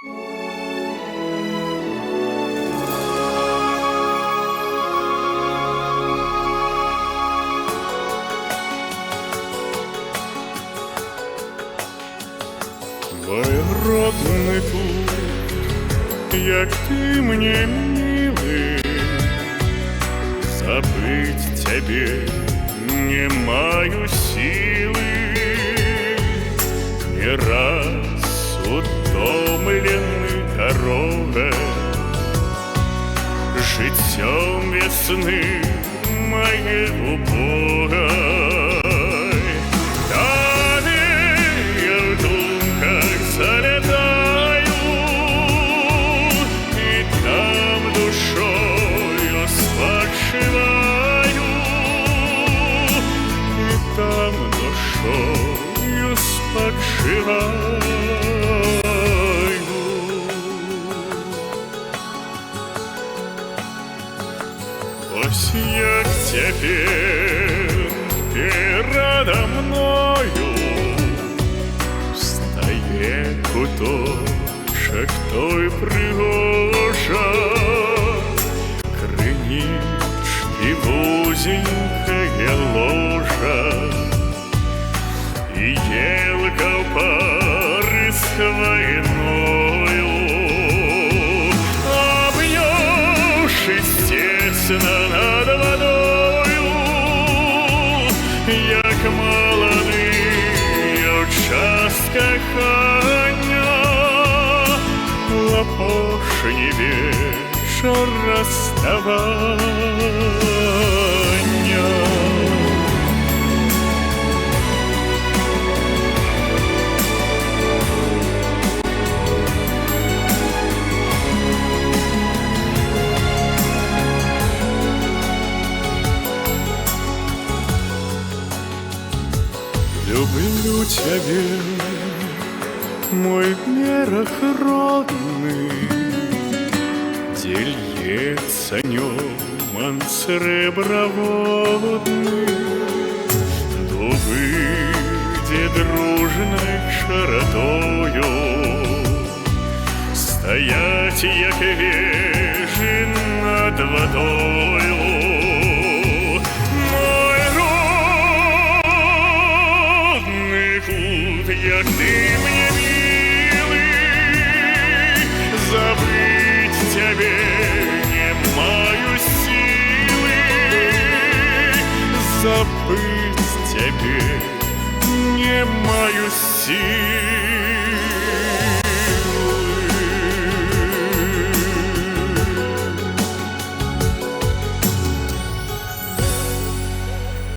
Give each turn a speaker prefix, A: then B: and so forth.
A: Мой родный путь, як ты мне милый, забыть тебе не маю силы. Не раз утомленный дорогой, життєм весны моей убогой. Там душою спочиваю. Ось як тепер передо мною встає куточок той пригожа, кринички вузенькая ложа, и елка в пары с хвойною, обнявшись тесно над водою, як молодые час кохання, лапошні вечір розставання. Люблю тебя, мой берег родный, где льется нёман среброводный, дубы, где дружной широтою стоять, як вежи над водою. Як ты мне милый, забыть тебе не маю силы, забыть тебе не маю силы.